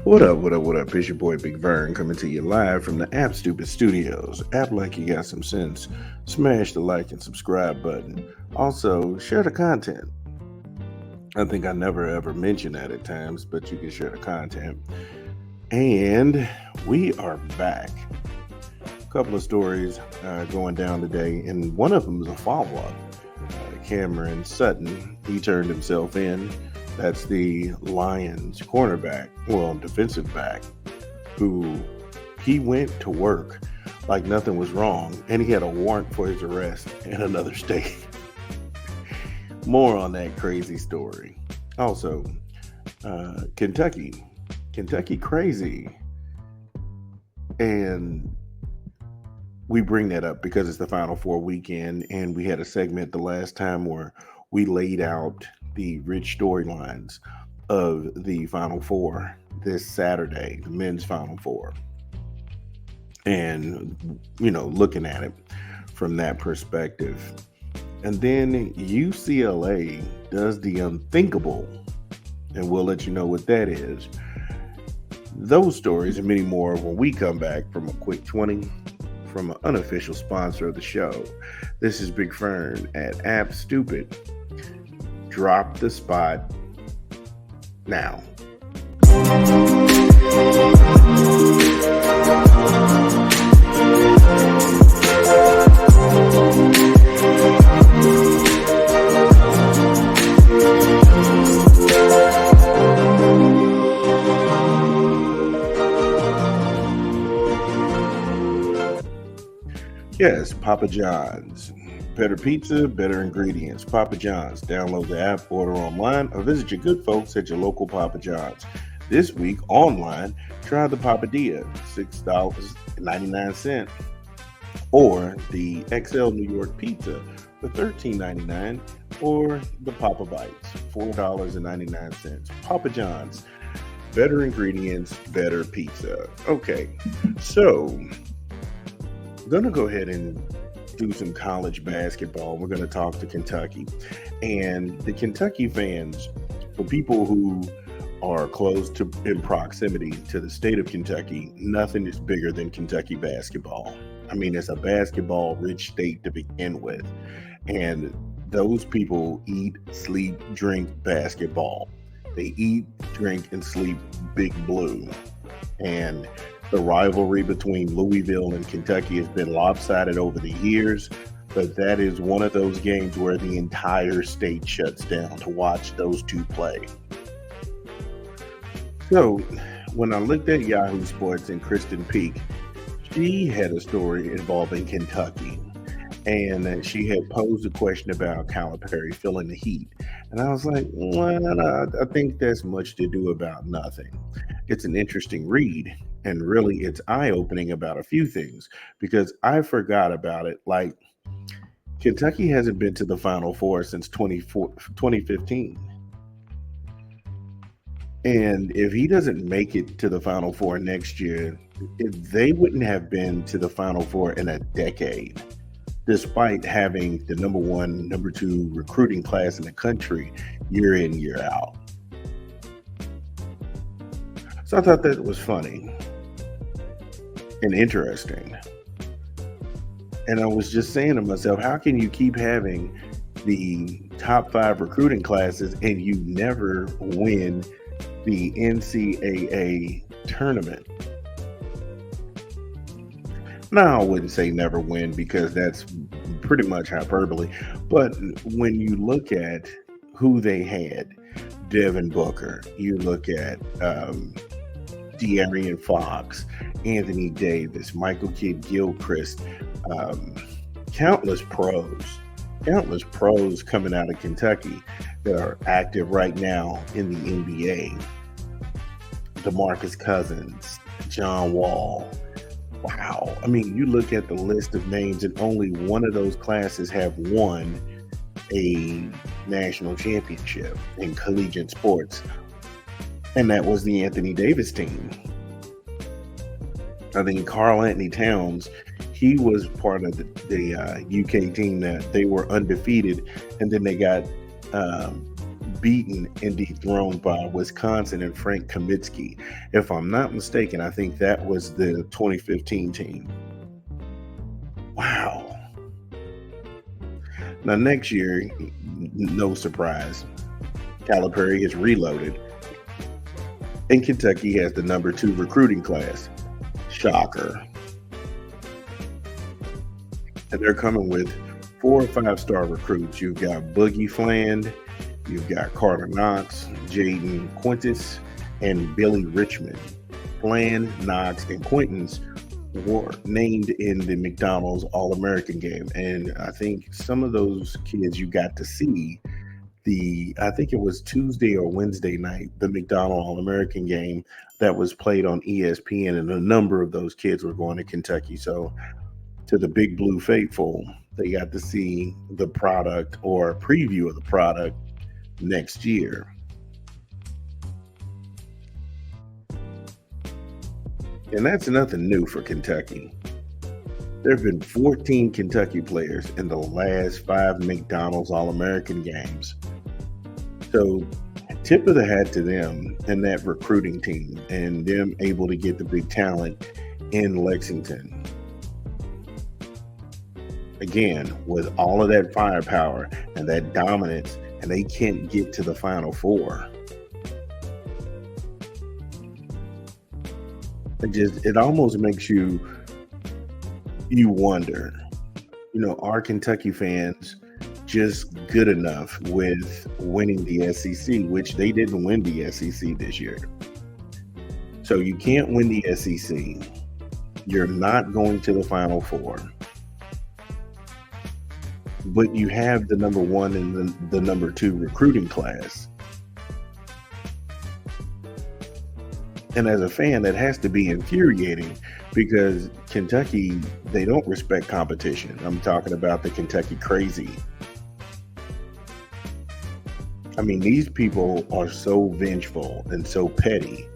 What up, what up, what up? It's your boy Big Vern coming to you live from the App Stupid Studios. App like you got some sense. Smash the like and subscribe button. Also, share the content. I think I never ever mention that at times, but you can share the content. And we are back. A couple of stories going down today, and one of them is a follow-up. Cameron Sutton, he turned himself in. That's the Lions cornerback, defensive back, who he went to work like nothing was wrong, and he had a warrant for his arrest in another state. More on that crazy story. Also, Kentucky crazy. And we bring that up because it's the Final Four weekend, and we had a segment the last time where we laid out the rich storylines of the Final Four this Saturday, the men's Final Four. And, looking at it from that perspective. And then UCLA does the unthinkable, and we'll let you know what that is. Those stories and many more when we come back from a quick 20 from an unofficial sponsor of the show. This is Big Fern at App Stupid. Drop the spot now. Yes, Papa John's. Better pizza, better ingredients. Papa John's. Download the app, order online, or visit your good folks at your local Papa John's. This week, online, try the Papadilla, $6.99. Or the XL New York Pizza for $13.99. Or the Papa Bites, $4.99. Papa John's. Better ingredients, better pizza. Okay, so I'm going to go ahead and do some college basketball. We're going to talk to Kentucky. And the Kentucky fans, for people who are close to in proximity to the state of Kentucky, nothing is bigger than Kentucky basketball. I mean, it's a basketball-rich state to begin with. And those people eat, sleep, drink basketball. They eat, drink, and sleep Big Blue. And the rivalry between Louisville and Kentucky has been lopsided over the years, but that is one of those games where the entire state shuts down to watch those two play. So when I looked at Yahoo Sports and Kristen Peak, she had a story involving Kentucky, and she had posed a question about Calipari feeling the heat. And I was like, well, I think that's much to do about nothing. It's an interesting read. And really, it's eye-opening about a few things because I forgot about it. Like, Kentucky hasn't been to the Final Four since 2015. And if he doesn't make it to the Final Four next year, they wouldn't have been to the Final Four in a decade, despite having the number one, number two recruiting class in the country year in, year out. So I thought that was funny and interesting. And I was just saying to myself, how can you keep having the top 5 recruiting classes and you never win the NCAA tournament? Now, I wouldn't say never win because that's pretty much hyperbole. But when you look at who they had, Devin Booker, you look at De'Aaron Fox, Anthony Davis, Michael Kidd-Gilchrist, countless pros coming out of Kentucky that are active right now in the NBA. DeMarcus Cousins, John Wall. Wow. I mean, you look at the list of names and only one of those classes have won a national championship in collegiate sports. And that was the Anthony Davis team. I think Karl Anthony Towns, he was part of the UK team that they were undefeated, and then they got beaten and dethroned by Wisconsin and Frank Kaminsky. If I'm not mistaken, I think that was the 2015 team. Wow. Now, next year, no surprise, Calipari is reloaded, and Kentucky has the number 2 recruiting class. Shocker. And they're coming with 4 or 5-star recruits. You've got Boogie Fland, you've got Carter Knox, Jaden Quintus, and Billy Richmond. Fland, Knox, and Quintus were named in the McDonald's All-American game. And I think some of those kids you got to see I think it was Tuesday or Wednesday night, the McDonald All-American game that was played on ESPN, and a number of those kids were going to Kentucky. So to the Big Blue faithful, they got to see the product or a preview of the product next year. And that's nothing new for Kentucky. There have been 14 Kentucky players in the last 5 McDonald's All-American games. So tip of the hat to them and that recruiting team and them able to get the big talent in Lexington. Again, with all of that firepower and that dominance, and they can't get to the Final Four. It almost makes you wonder, are Kentucky fans just good enough with winning the SEC, which they didn't win the SEC this year. So you can't win the SEC. You're not going to the Final Four. But you have the number 1 and the number 2 recruiting class. And as a fan, that has to be infuriating because Kentucky, they don't respect competition. I'm talking about the Kentucky Crazy. I mean, these people are so vengeful and so petty.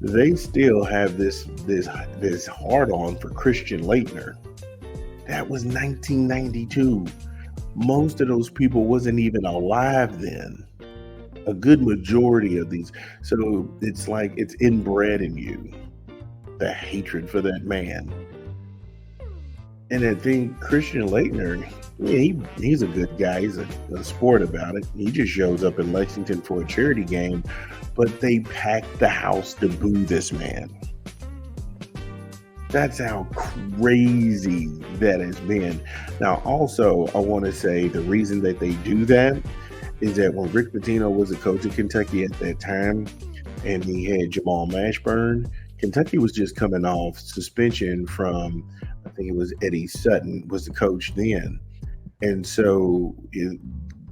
They still have this hard on for Christian Laettner. That was 1992. Most of those people wasn't even alive then. A good majority of these. So it's like it's inbred in you, the hatred for that man. And I think Christian Laettner, he's a good guy. He's a sport about it. He just shows up in Lexington for a charity game, but they packed the house to boo this man. That's how crazy that has been. Now, also, I want to say the reason that they do that is that when Rick Pitino was a coach of Kentucky at that time, and he had Jamal Mashburn, Kentucky was just coming off suspension from, I think it was Eddie Sutton was the coach then. And so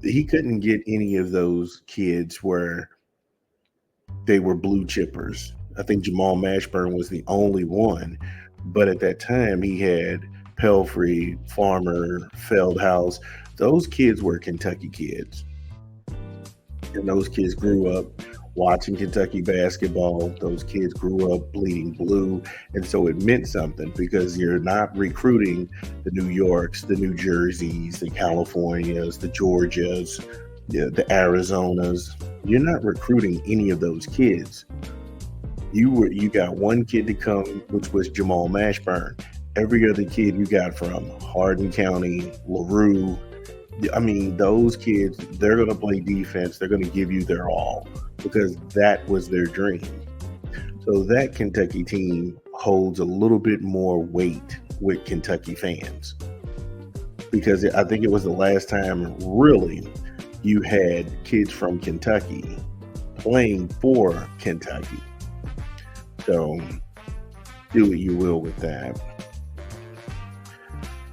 he couldn't get any of those kids where they were blue chippers. I think Jamal Mashburn was the only one. But at that time, he had Pelfrey, Farmer, Feldhouse. Those kids were Kentucky kids. And those kids grew up watching Kentucky basketball. Those kids grew up bleeding blue. And so it meant something because you're not recruiting the New Yorks, the New Jerseys, the Californias, the Georgias, the Arizonas. You're not recruiting any of those kids. You got one kid to come, which was Jamal Mashburn. Every other kid you got from Hardin County, LaRue. I mean, those kids, they're going to play defense. They're going to give you their all because that was their dream. So that Kentucky team holds a little bit more weight with Kentucky fans because I think it was the last time really you had kids from Kentucky playing for Kentucky. So do what you will with that.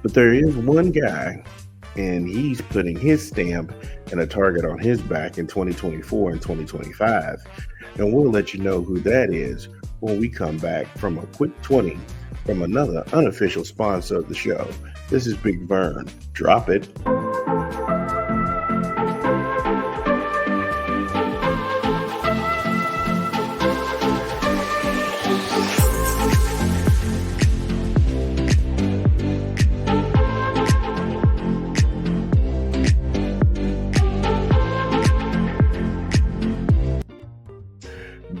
But there is one guy, and he's putting his stamp and a target on his back in 2024 and 2025. And we'll let you know who that is when we come back from a quick 20 from another unofficial sponsor of the show. This is Big Vern. Drop it.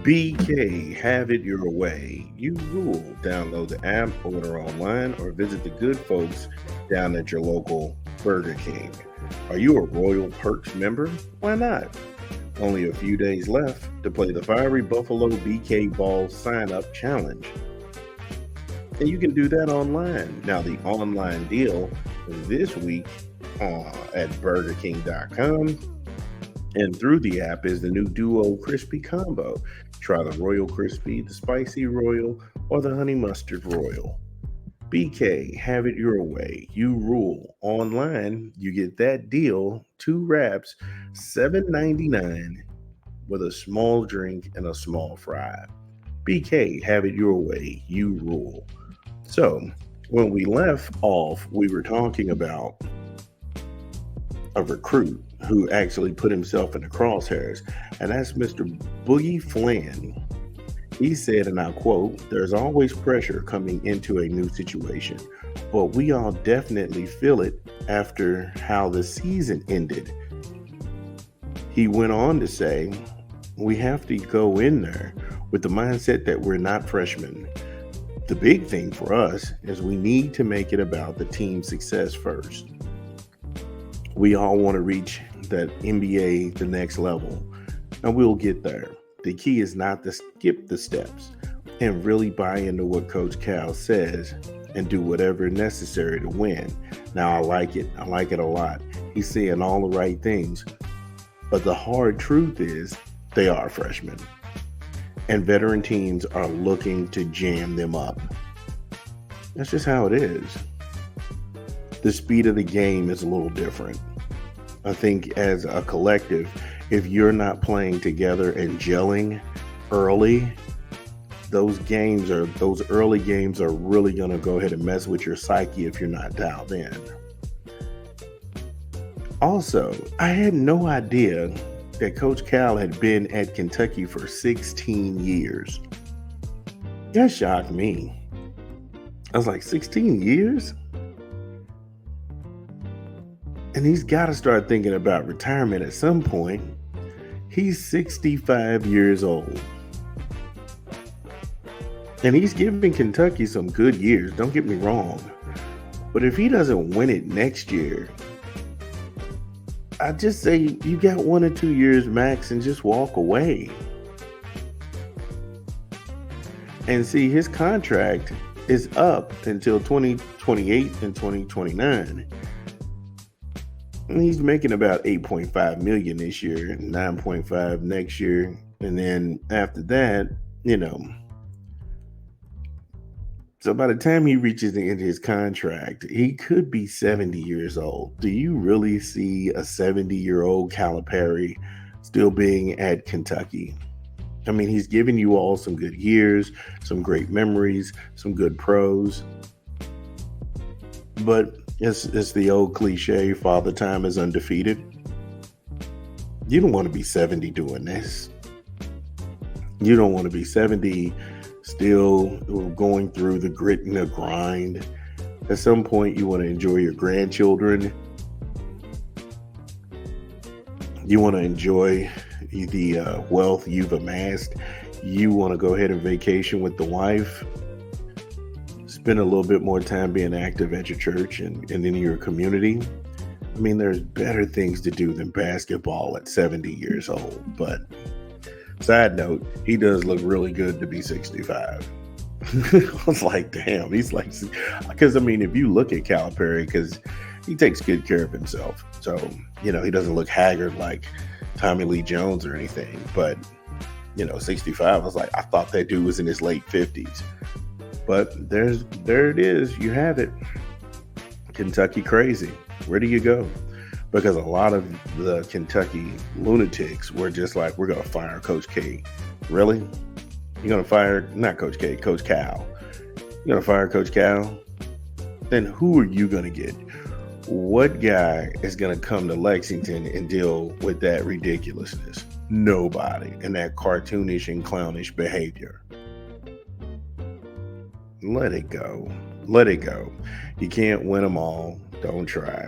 BK, have it your way. You rule. Download the app, order online, or visit the good folks down at your local Burger King. Are you a Royal Perks member? Why not? Only a few days left to play the Fiery Buffalo BK Ball Sign Up Challenge. And you can do that online. Now, the online deal this week at BurgerKing.com and through the app is the new Duo Crispy Combo. Try the Royal Crispy, the Spicy Royal, or the Honey Mustard Royal. BK, have it your way. You rule. Online, you get that deal, 2 wraps, $7.99 with a small drink and a small fry. BK, have it your way. You rule. So, when we left off, we were talking about a recruit who actually put himself in the crosshairs, and that's Mr. Boogie Flynn. He said, and I quote, "There's always pressure coming into a new situation, but we all definitely feel it after how the season ended." He went on to say, "We have to go in there with the mindset that we're not freshmen. The big thing for us is we need to make it about the team's success first. We all want to reach that NBA, the next level, and we'll get there. The key is not to skip the steps and really buy into what Coach Cal says and do whatever necessary to win." Now, I like it. I like it a lot. He's saying all the right things, but the hard truth is they are freshmen, and veteran teams are looking to jam them up. That's just how it is. The speed of the game is a little different. I think as a collective, if you're not playing together and gelling early, those early games are really going to go ahead and mess with your psyche if you're not dialed in. Also, I had no idea that Coach Cal had been at Kentucky for 16 years. That shocked me. I was like, 16 years? And he's got to start thinking about retirement at some point. He's 65 years old. And he's giving Kentucky some good years, don't get me wrong. But if he doesn't win it next year, I just say you got 1 or 2 years max and just walk away. And see, his contract is up until 2028 and 2029. And he's making about $8.5 million this year, $9.5 next year. And then after that, so by the time he reaches the end of his contract, he could be 70 years old. Do you really see a 70-year-old Calipari still being at Kentucky? I mean, he's giving you all some good years, some great memories, some good pros. But it's the old cliche, Father Time is undefeated. You don't want to be 70 doing this. You don't want to be 70 still going through the grit and the grind. At some point, you want to enjoy your grandchildren. You want to enjoy the wealth you've amassed. You want to go ahead and vacation with the wife. Spend a little bit more time being active at your church and in your community. I mean, there's better things to do than basketball at 70 years old. But side note, he does look really good to be 65. I was like, damn, he's like, because I mean, if you look at Calipari, because he takes good care of himself. So, he doesn't look haggard like Tommy Lee Jones or anything. But, 65, I was like, I thought that dude was in his late 50s. But there it is. You have it. Kentucky crazy. Where do you go? Because a lot of the Kentucky lunatics were just like, we're going to fire Coach K. Really? You're going to fire, not Coach K, Coach Cal. You're going to fire Coach Cal? Then who are you going to get? What guy is going to come to Lexington and deal with that ridiculousness? Nobody. And that cartoonish and clownish behavior. Let it go. Let it go. You can't win them all. Don't try.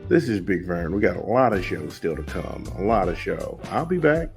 This is Big Vern. We got a lot of shows still to come. A lot of show. I'll be back.